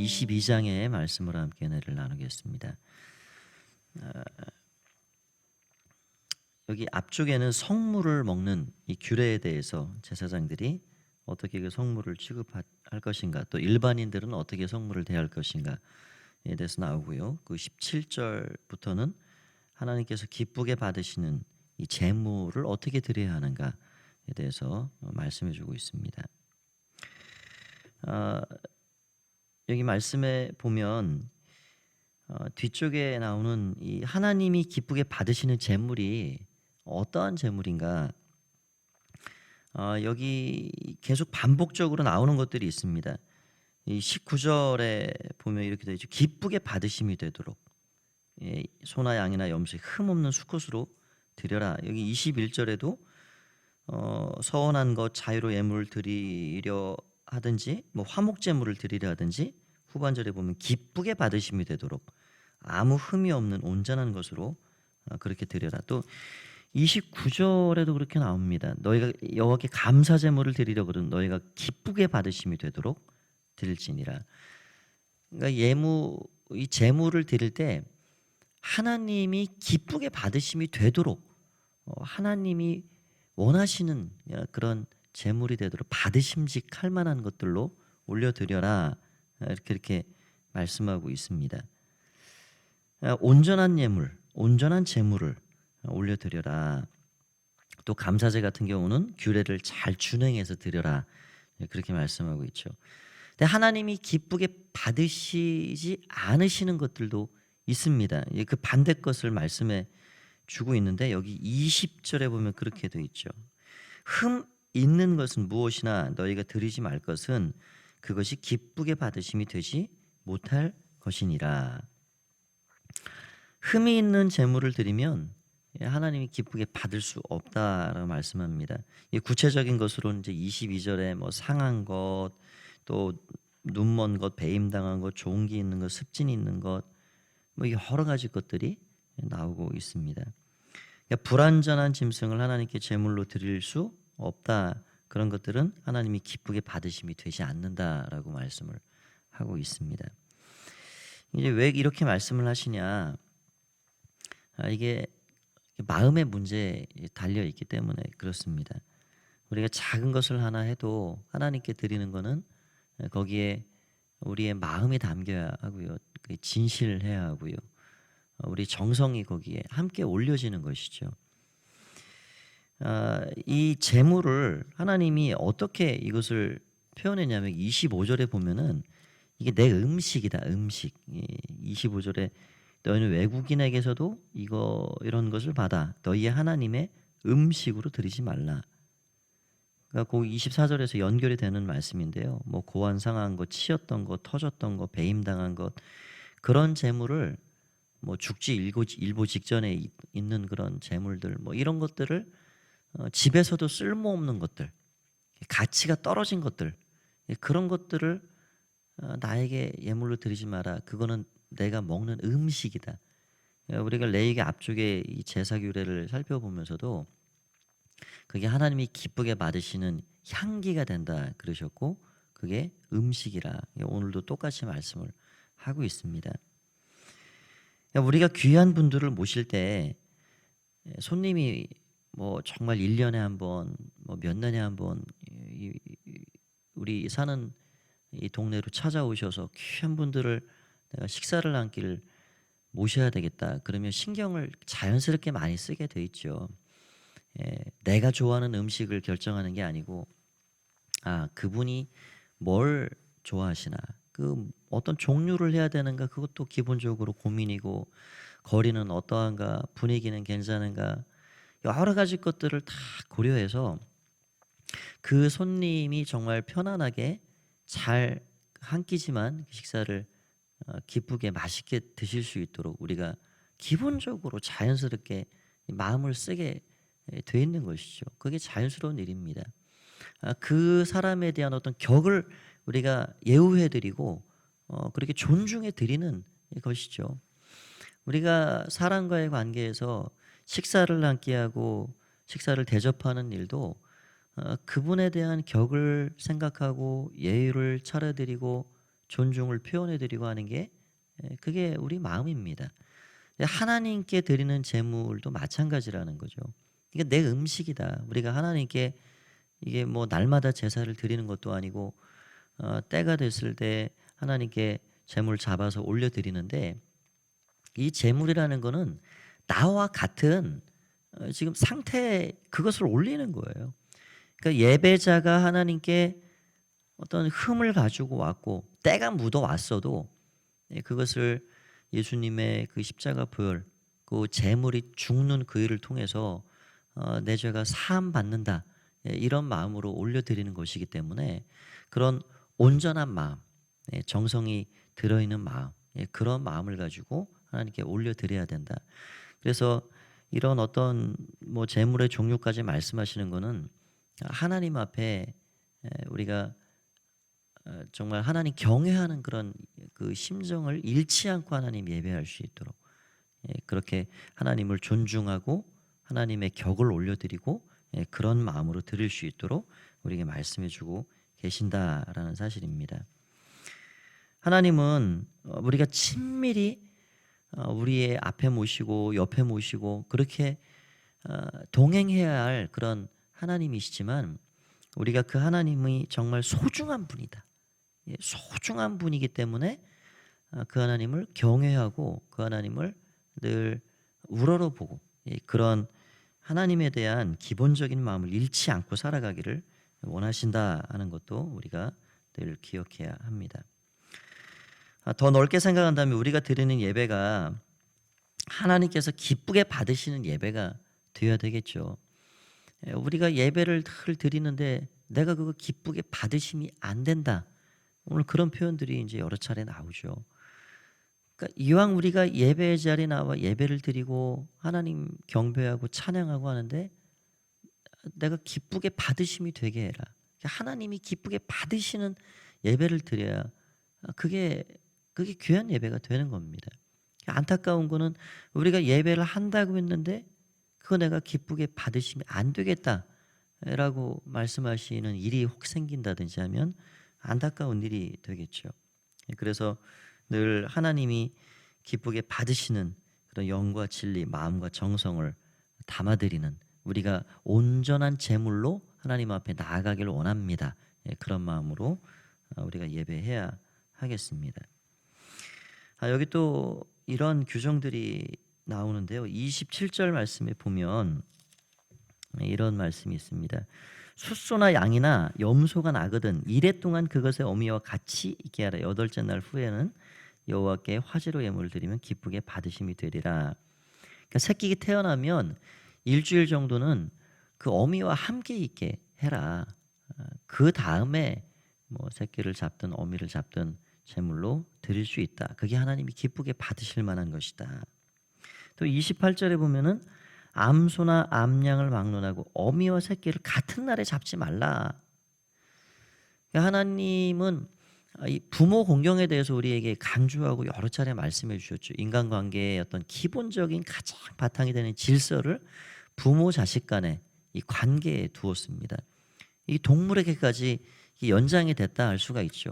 22장의 말씀을 함께 은혜를 나누겠습니다. 여기 앞쪽에는 성물을 먹는 이 규례에 대해서 제사장들이 어떻게 그 성물을 취급할 것인가, 또 일반인들은 어떻게 성물을 대할 것인가에 대해서 나오고요. 그 17절부터는 하나님께서 기쁘게 받으시는 이 제물을 어떻게 드려야 하는가에 대해서 말씀해주고 있습니다. 여기 말씀에 보면 뒤쪽에 나오는 이 하나님이 기쁘게 받으시는 제물이 어떠한 제물인가, 여기 계속 반복적으로 나오는 것들이 있습니다. 이 19절에 보면 이렇게 되어 있죠. 기쁘게 받으심이 되도록 소나 양이나 염소의 흠없는 수컷으로 드려라. 여기 21절에도 서원한 것 자유로 예물을 드리려 하든지 뭐 화목 제물을 드리려 하든지, 후반절에 보면 기쁘게 받으심이 되도록 아무 흠이 없는 온전한 것으로 그렇게 드려라. 또 29절에도 그렇게 나옵니다. 너희가 여호와께 감사 제물을 드리려거든 너희가 기쁘게 받으심이 되도록 드릴지니라. 그러니까 이 제물을 드릴 때 하나님이 기쁘게 받으심이 되도록 하나님이 원하시는 그런 제물이 되도록 받으심직할 만한 것들로 올려드려라, 이렇게 말씀하고 있습니다. 온전한 예물, 온전한 제물을 올려드려라. 또 감사제 같은 경우는 규례를 잘 준행해서 드려라, 그렇게 말씀하고 있죠. 근데 하나님이 기쁘게 받으시지 않으시는 것들도 있습니다. 그 반대 것을 말씀해 주고 있는데 여기 20절에 보면 그렇게 되어 있죠. 흠 있는 것은 무엇이나 너희가 드리지 말 것은 그것이 기쁘게 받으심이 되지 못할 것이니라. 흠이 있는 제물을 드리면 하나님이 기쁘게 받을 수 없다라고 말씀합니다. 구체적인 것으로는 이제 22절에 뭐 상한 것, 또 눈먼 것, 배임당한 것, 종기 있는 것, 습진이 있는 것, 뭐 여러 가지 것들이 나오고 있습니다. 그러니까 불완전한 짐승을 하나님께 제물로 드릴 수 없다. 그런 것들은 하나님이 기쁘게 받으심이 되지 않는다라고 말씀을 하고 있습니다. 이제 왜 이렇게 말씀을 하시냐? 이게 마음의 문제에 달려 있기 때문에 그렇습니다. 우리가 작은 것을 하나 해도 하나님께 드리는 것은 거기에 우리의 마음이 담겨야 하고요, 진실해야 하고요, 우리 정성이 거기에 함께 올려지는 것이죠. 이 제물을 하나님이 어떻게 이것을 표현했냐면 25절에 보면은 이게 내 음식이다, 음식. 25절에 너희는 외국인에게서도 이런 것을 받아 너희의 하나님의 음식으로 드리지 말라. 그러니까 그 24절에서 연결이 되는 말씀인데요. 뭐 고안 상한 것, 치였던 것, 터졌던 것, 배임당한 것, 그런 재물을 뭐 죽지 일보 직전에 있는 그런 재물들, 뭐 이런 것들을 집에서도 쓸모없는 것들, 가치가 떨어진 것들, 그런 것들을 나에게 예물로 드리지 마라. 그거는 내가 먹는 음식이다. 우리가 레위기 앞쪽에 이 제사 규례를 살펴보면서도 그게 하나님이 기쁘게 받으시는 향기가 된다 그러셨고, 그게 음식이라 오늘도 똑같이 말씀을 하고 있습니다. 우리가 귀한 분들을 모실 때 손님이 뭐 정말 1년에 한 번, 뭐 몇 년에 한 번 우리 사는 이 동네로 찾아오셔서 귀한 분들을 내가 식사를 한 끼를 모셔야 되겠다. 그러면 신경을 자연스럽게 많이 쓰게 돼 있죠. 내가 좋아하는 음식을 결정하는 게 아니고, 그분이 뭘 좋아하시나, 그 어떤 종류를 해야 되는가, 그것도 기본적으로 고민이고, 거리는 어떠한가, 분위기는 괜찮은가, 여러 가지 것들을 다 고려해서 그 손님이 정말 편안하게 잘 한 끼지만 식사를 기쁘게 맛있게 드실 수 있도록 우리가 기본적으로 자연스럽게 마음을 쓰게 돼 있는 것이죠. 그게 자연스러운 일입니다. 그 사람에 대한 어떤 격을 우리가 예우해드리고 그렇게 존중해드리는 것이죠. 우리가 사람과의 관계에서 식사를 함께하고 식사를 대접하는 일도 그분에 대한 격을 생각하고 예의를 차려드리고 존중을 표현해 드리고 하는 게 그게 우리 마음입니다. 하나님께 드리는 제물도 마찬가지라는 거죠. 이게 내 음식이다. 우리가 하나님께 이게 뭐 날마다 제사를 드리는 것도 아니고 때가 됐을 때 하나님께 제물 잡아서 올려 드리는데 이 제물이라는 거는 나와 같은 지금 상태 그것을 올리는 거예요. 그러니까 예배자가 하나님께 어떤 흠을 가지고 왔고 때가 묻어 왔어도 그것을 예수님의 그 십자가 보혈 그 제물이 죽는 그 일을 통해서 내 죄가 사함 받는다 이런 마음으로 올려드리는 것이기 때문에 그런 온전한 마음 정성이 들어있는 마음 그런 마음을 가지고 하나님께 올려드려야 된다. 그래서 이런 어떤 뭐 제물의 종류까지 말씀하시는 것은 하나님 앞에 우리가 정말 하나님 경외하는 그런 그 심정을 잃지 않고 하나님 예배할 수 있도록 그렇게 하나님을 존중하고 하나님의 격을 올려드리고 그런 마음으로 드릴 수 있도록 우리에게 말씀해주고 계신다라는 사실입니다. 하나님은 우리가 친밀히 우리의 앞에 모시고 옆에 모시고 그렇게 동행해야 할 그런 하나님이시지만 우리가 그 하나님이 정말 소중한 분이다. 소중한 분이기 때문에 그 하나님을 경외하고 그 하나님을 늘 우러러보고 그런 하나님에 대한 기본적인 마음을 잃지 않고 살아가기를 원하신다 하는 것도 우리가 늘 기억해야 합니다. 더 넓게 생각한다면 우리가 드리는 예배가 하나님께서 기쁘게 받으시는 예배가 되어야 되겠죠. 우리가 예배를 늘 드리는데 내가 그거 기쁘게 받으심이 안 된다. 오늘 그런 표현들이 이제 여러 차례 나오죠. 그러니까 이왕 우리가 예배 자리에 나와 예배를 드리고 하나님 경배하고 찬양하고 하는데 내가 기쁘게 받으심이 되게 해라. 하나님이 기쁘게 받으시는 예배를 드려야 그게 귀한 예배가 되는 겁니다. 안타까운 거는 우리가 예배를 한다고 했는데 그거 내가 기쁘게 받으시면 안 되겠다라고 말씀하시는 일이 혹 생긴다든지 하면 안타까운 일이 되겠죠. 그래서 늘 하나님이 기쁘게 받으시는 그런 영과 진리, 마음과 정성을 담아드리는 우리가 온전한 제물로 하나님 앞에 나아가길 원합니다. 그런 마음으로 우리가 예배해야 하겠습니다. 여기 또 이런 규정들이 나오는데요. 27절 말씀에 보면 이런 말씀이 있습니다. 숫소나 양이나 염소가 나거든 이래 동안 그것의 어미와 같이 있게 하라. 여덟째 날 후에는 여호와께 화제로 예물을 드리면 기쁘게 받으심이 되리라. 그러니까 새끼가 태어나면 일주일 정도는 그 어미와 함께 있게 해라. 그 다음에 뭐 새끼를 잡든 어미를 잡든 제물로 드릴 수 있다. 그게 하나님이 기쁘게 받으실 만한 것이다. 또 28절에 보면은 암소나 암양을 막론하고 어미와 새끼를 같은 날에 잡지 말라. 그러니까 하나님은 이 부모 공경에 대해서 우리에게 강조하고 여러 차례 말씀해 주셨죠. 인간관계의 어떤 기본적인 가장 바탕이 되는 질서를 부모 자식 간의 이 관계에 두었습니다. 이 동물에게까지 연장이 됐다 할 수가 있죠.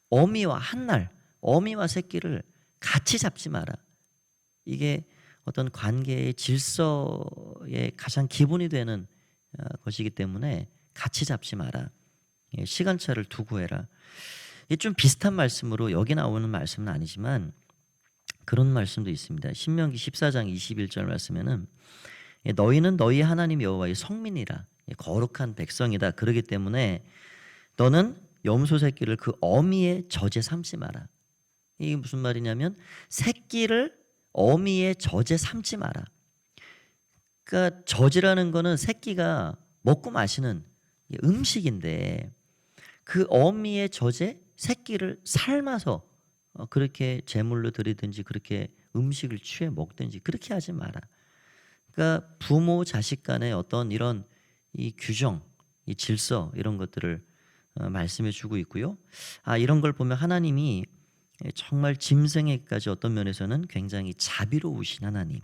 어미와 한날 어미와 새끼를 같이 잡지 마라. 이게 어떤 관계의 질서의 가장 기본이 되는 것이기 때문에 같이 잡지 마라. 시간차를 두고 해라. 이게 좀 비슷한 말씀으로 여기 나오는 말씀은 아니지만 그런 말씀도 있습니다. 신명기 14장 21절 말씀에는 너희는 너희 하나님 여호와의 성민이라 거룩한 백성이다. 그러기 때문에 너는 염소 새끼를 그 어미의 젖에 삼지 마라. 이게 무슨 말이냐면 새끼를 어미의 젖에 삼지 마라. 그러니까 젖이라는 거는 새끼가 먹고 마시는 음식인데 그 어미의 젖에 새끼를 삶아서 그렇게 제물로 드리든지 그렇게 음식을 취해 먹든지 그렇게 하지 마라. 그러니까 부모 자식 간의 어떤 이런 이 규정, 이 질서 이런 것들을 말씀해 주고 있고요. 이런 걸 보면 하나님이 정말 짐승에까지 어떤 면에서는 굉장히 자비로우신 하나님,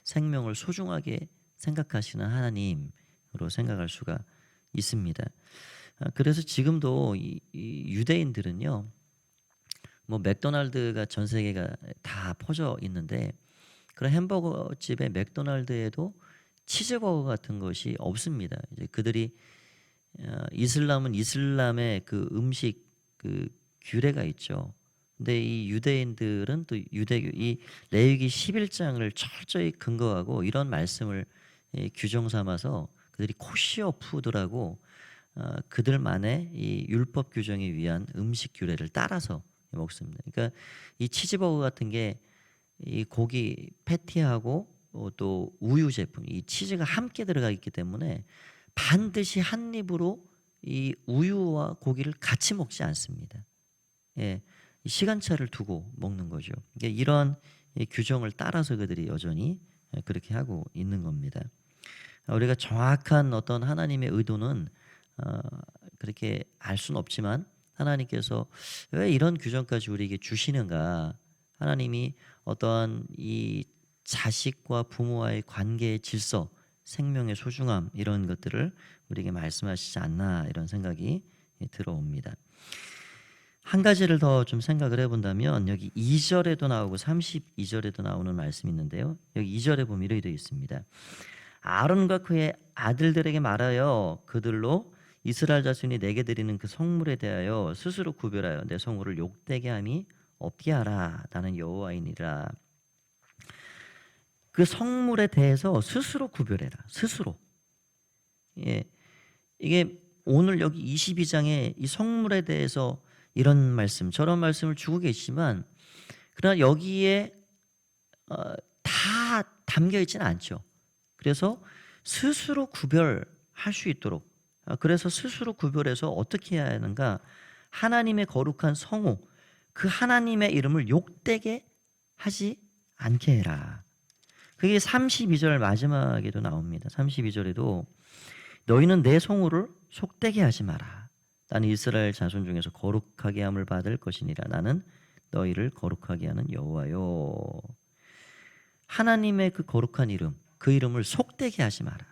생명을 소중하게 생각하시는 하나님으로 생각할 수가 있습니다. 그래서 지금도 이 유대인들은요, 뭐 맥도날드가 전 세계가 다 퍼져 있는데 그런 햄버거 집의 맥도날드에도 치즈버거 같은 것이 없습니다. 이제 그들이 이슬람은 이슬람의 그 음식 그 규례가 있죠. 근데 이 유대인들은 또 유대교 이 레위기 11장을 철저히 근거하고 이런 말씀을 규정 삼아서 그들이 코시어 푸드라고 그들만의 이 율법 규정에 위한 음식 규례를 따라서 먹습니다. 그러니까 이 치즈버거 같은 게 이 고기 패티하고 또 우유 제품, 이 치즈가 함께 들어가 있기 때문에 반드시 한 입으로 이 우유와 고기를 같이 먹지 않습니다. 예, 시간차를 두고 먹는 거죠. 이런 규정을 따라서 그들이 여전히 그렇게 하고 있는 겁니다. 우리가 정확한 어떤 하나님의 의도는 그렇게 알 수는 없지만 하나님께서 왜 이런 규정까지 우리에게 주시는가? 하나님이 어떠한 이 자식과 부모와의 관계의 질서, 생명의 소중함 이런 것들을 우리에게 말씀하시지 않나 이런 생각이 들어옵니다. 한 가지를 더 좀 생각을 해본다면 여기 2절에도 나오고 32절에도 나오는 말씀이 있는데요. 여기 2절에 보면 이렇게 되어 있습니다. 아론과 그의 아들들에게 말하여 그들로 이스라엘 자손이 내게 드리는 그 성물에 대하여 스스로 구별하여 내 성물을 욕되게 함이 없게 하라. 나는 여호와이니라. 그 성물에 대해서 스스로 구별해라. 스스로. 예, 이게 오늘 여기 22장에 이 성물에 대해서 이런 말씀, 저런 말씀을 주고 계시지만 그러나 여기에 다 담겨 있지는 않죠. 그래서 스스로 구별할 수 있도록 그래서 스스로 구별해서 어떻게 해야 하는가? 하나님의 거룩한 성호, 그 하나님의 이름을 욕되게 하지 않게 해라. 그게 32절 마지막에도 나옵니다. 32절에도 너희는 내 성호를 속되게 하지 마라. 나는 이스라엘 자손 중에서 거룩하게 함을 받을 것이니라. 나는 너희를 거룩하게 하는 여호와요. 하나님의 그 거룩한 이름, 그 이름을 속되게 하지 마라.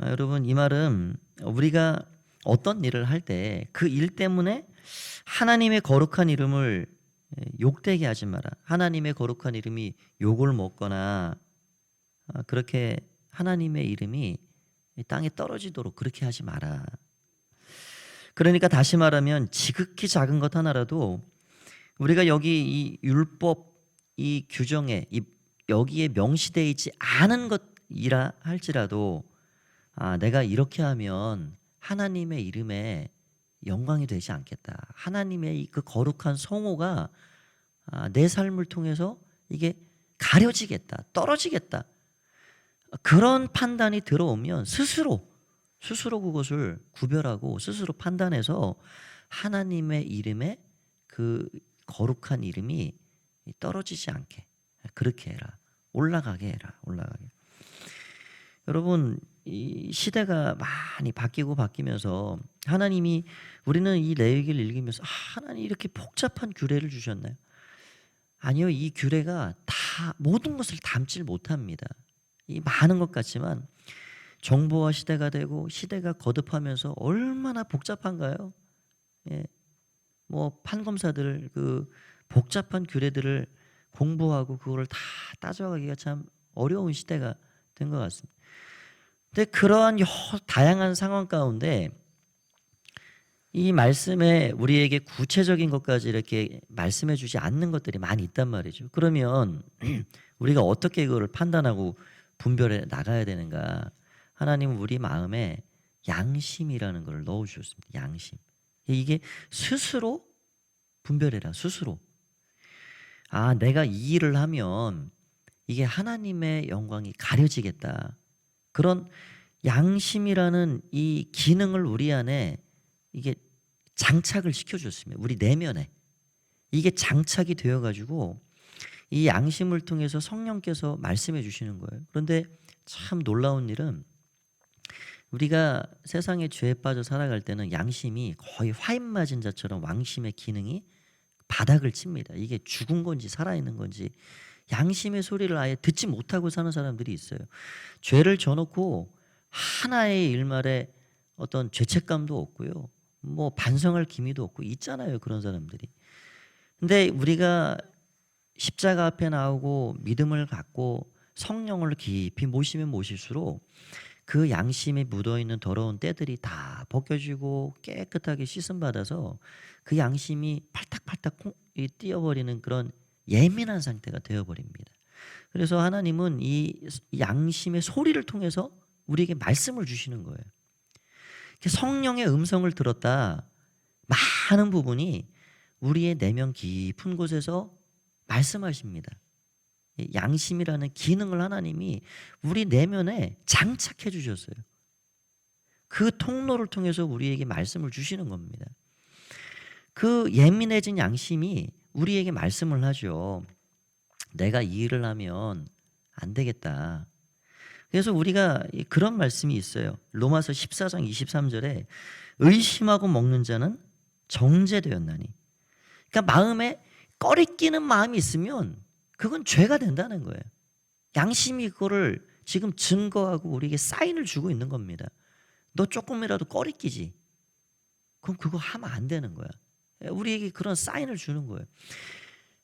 여러분, 이 말은 우리가 어떤 일을 할 때 그 일 때문에 하나님의 거룩한 이름을 욕되게 하지 마라. 하나님의 거룩한 이름이 욕을 먹거나 그렇게 하나님의 이름이 땅에 떨어지도록 그렇게 하지 마라. 그러니까 다시 말하면 지극히 작은 것 하나라도 우리가 여기 이 율법 이 규정에 여기에 명시되어 있지 않은 것이라 할지라도 내가 이렇게 하면 하나님의 이름에 영광이 되지 않겠다. 하나님의 그 거룩한 성호가 내 삶을 통해서 이게 가려지겠다. 떨어지겠다. 그런 판단이 들어오면 스스로 그것을 구별하고 스스로 판단해서 하나님의 이름에 그 거룩한 이름이 떨어지지 않게 그렇게 해라. 올라가게 해라. 올라가게. 여러분, 이 시대가 많이 바뀌면서 하나님이 우리는 이 레위기를 읽으면서 하나님 이렇게 복잡한 규례를 주셨나요? 아니요. 이 규례가 다 모든 것을 담질 못합니다. 이 많은 것 같지만 정보화 시대가 되고 시대가 거듭하면서 얼마나 복잡한가요? 예. 뭐 판검사들 그 복잡한 규례들을 공부하고 그거를 다 따져가기가 참 어려운 시대가 된 것 같습니다. 근데 그러한 다양한 상황 가운데 이 말씀에 우리에게 구체적인 것까지 이렇게 말씀해 주지 않는 것들이 많이 있단 말이죠. 그러면 우리가 어떻게 그거를 판단하고 분별해 나가야 되는가? 하나님은 우리 마음에 양심이라는 걸 넣어주셨습니다. 양심. 이게 스스로 분별해라. 스스로. 내가 이 일을 하면 이게 하나님의 영광이 가려지겠다. 그런 양심이라는 이 기능을 우리 안에 이게 장착을 시켜줬습니다. 우리 내면에. 이게 장착이 되어가지고 이 양심을 통해서 성령께서 말씀해 주시는 거예요. 그런데 참 놀라운 일은 우리가 세상에 죄에 빠져 살아갈 때는 양심이 거의 화인 맞은 자처럼 왕심의 기능이 바닥을 칩니다. 이게 죽은 건지 살아있는 건지 양심의 소리를 아예 듣지 못하고 사는 사람들이 있어요. 죄를 져놓고 하나의 일말에 어떤 죄책감도 없고요. 뭐 반성할 기미도 없고 있잖아요, 그런 사람들이. 근데 우리가 십자가 앞에 나오고 믿음을 갖고 성령을 깊이 모시면 모실수록 그 양심에 묻어있는 더러운 때들이 다 벗겨지고 깨끗하게 씻음 받아서 그 양심이 팔딱팔딱 뛰어버리는 그런 예민한 상태가 되어버립니다. 그래서 하나님은 이 양심의 소리를 통해서 우리에게 말씀을 주시는 거예요. 성령의 음성을 들었다, 많은 부분이 우리의 내면 깊은 곳에서 말씀하십니다. 양심이라는 기능을 하나님이 우리 내면에 장착해 주셨어요. 그 통로를 통해서 우리에게 말씀을 주시는 겁니다. 그 예민해진 양심이 우리에게 말씀을 하죠. 내가 이 일을 하면 안 되겠다. 그래서 우리가 그런 말씀이 있어요. 로마서 14장 23절에 의심하고 먹는 자는 정죄되었나니. 그러니까 마음에 꺼리끼는 마음이 있으면 그건 죄가 된다는 거예요. 양심이 그거를 지금 증거하고 우리에게 사인을 주고 있는 겁니다. 너 조금이라도 꺼리끼지? 그럼 그거 하면 안 되는 거야. 우리에게 그런 사인을 주는 거예요.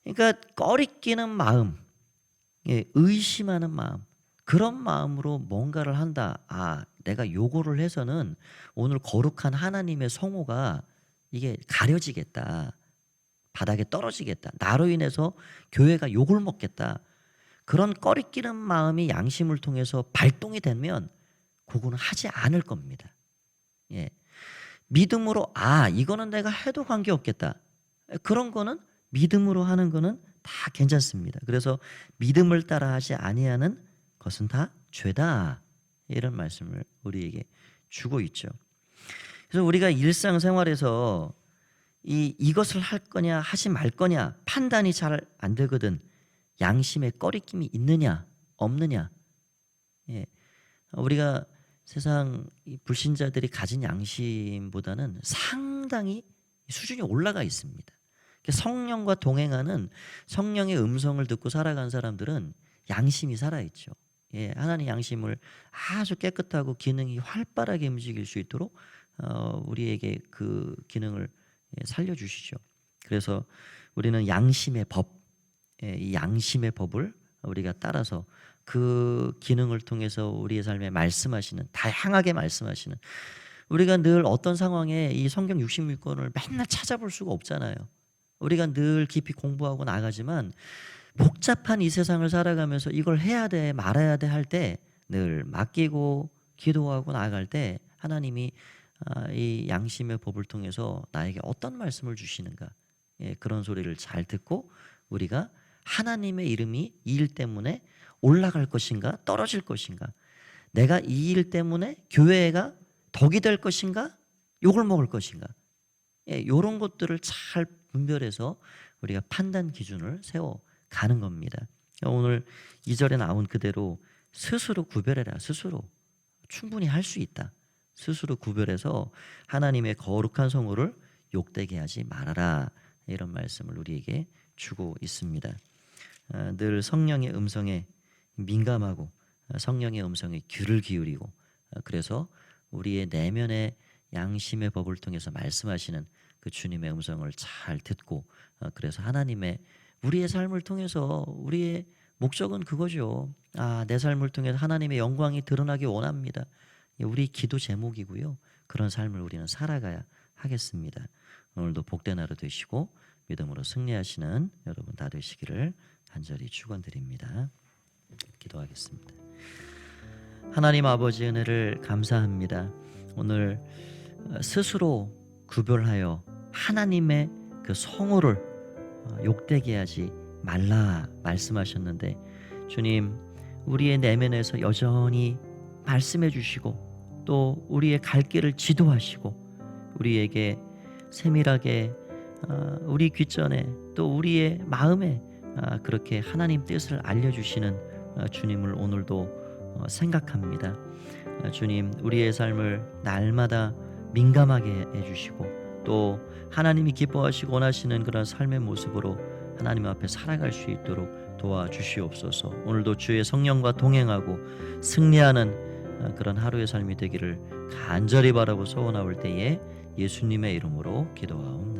그러니까 꺼리끼는 마음, 의심하는 마음, 그런 마음으로 뭔가를 한다. 아, 내가 요거를 해서는 오늘 거룩한 하나님의 성호가 이게 가려지겠다. 바닥에 떨어지겠다. 나로 인해서 교회가 욕을 먹겠다. 그런 꺼리끼는 마음이 양심을 통해서 발동이 되면 그거는 하지 않을 겁니다. 예. 믿음으로 이거는 내가 해도 관계없겠다. 그런 거는 믿음으로 하는 거는 다 괜찮습니다. 그래서 믿음을 따라 하지 아니하는 것은 다 죄다. 이런 말씀을 우리에게 주고 있죠. 그래서 우리가 일상생활에서 이것을 할 거냐 하지 말 거냐 판단이 잘 안 되거든. 양심에 꺼리낌이 있느냐 없느냐. 예. 우리가 세상 불신자들이 가진 양심보다는 상당히 수준이 올라가 있습니다. 성령과 동행하는 성령의 음성을 듣고 살아간 사람들은 양심이 살아있죠. 예, 하나님 양심을 아주 깨끗하고 기능이 활발하게 움직일 수 있도록 우리에게 그 기능을 살려주시죠. 그래서 우리는 양심의 법, 이 양심의 법을 우리가 따라서 그 기능을 통해서 우리의 삶에 말씀하시는, 다양하게 말씀하시는, 우리가 늘 어떤 상황에 이 성경 66권을 맨날 찾아볼 수가 없잖아요. 우리가 늘 깊이 공부하고 나가지만 복잡한 이 세상을 살아가면서 이걸 해야 돼 말아야 돼 할 때 늘 맡기고 기도하고 나아갈 때 하나님이 이 양심의 법을 통해서 나에게 어떤 말씀을 주시는가, 그런 소리를 잘 듣고 우리가 하나님의 이름이 이 일 때문에 올라갈 것인가 떨어질 것인가, 내가 이 일 때문에 교회가 덕이 될 것인가 욕을 먹을 것인가, 이런 것들을 잘 분별해서 우리가 판단 기준을 세워가는 겁니다. 오늘 2절에 나온 그대로 스스로 구별해라. 스스로 충분히 할 수 있다. 스스로 구별해서 하나님의 거룩한 성호를 욕되게 하지 말아라. 이런 말씀을 우리에게 주고 있습니다. 늘 성령의 음성에 민감하고 성령의 음성에 귀를 기울이고, 그래서 우리의 내면의 양심의 법을 통해서 말씀하시는 그 주님의 음성을 잘 듣고, 그래서 하나님의 우리의 삶을 통해서 우리의 목적은 그거죠. 내 삶을 통해서 하나님의 영광이 드러나기 원합니다. 우리 기도 제목이고요. 그런 삶을 우리는 살아가야 하겠습니다. 오늘도 복된 하루 되시고 믿음으로 승리하시는 여러분 다 되시기를 간절히 축원드립니다. 기도하겠습니다. 하나님 아버지 은혜를 감사합니다. 오늘 스스로 구별하여 하나님의 그 성호를 욕되게 하지 말라 말씀하셨는데, 주님, 우리의 내면에서 여전히 말씀해 주시고 또 우리의 갈 길을 지도하시고 우리에게 세밀하게 우리 귓전에 또 우리의 마음에 그렇게 하나님 뜻을 알려주시는 주님을 오늘도 생각합니다. 주님, 우리의 삶을 날마다 민감하게 해주시고 또 하나님이 기뻐하시고 원하시는 그런 삶의 모습으로 하나님 앞에 살아갈 수 있도록 도와주시옵소서. 오늘도 주의 성령과 동행하고 승리하는 그런 하루의 삶이 되기를 간절히 바라고 소원하올 때에 예수님의 이름으로 기도하옵나이다.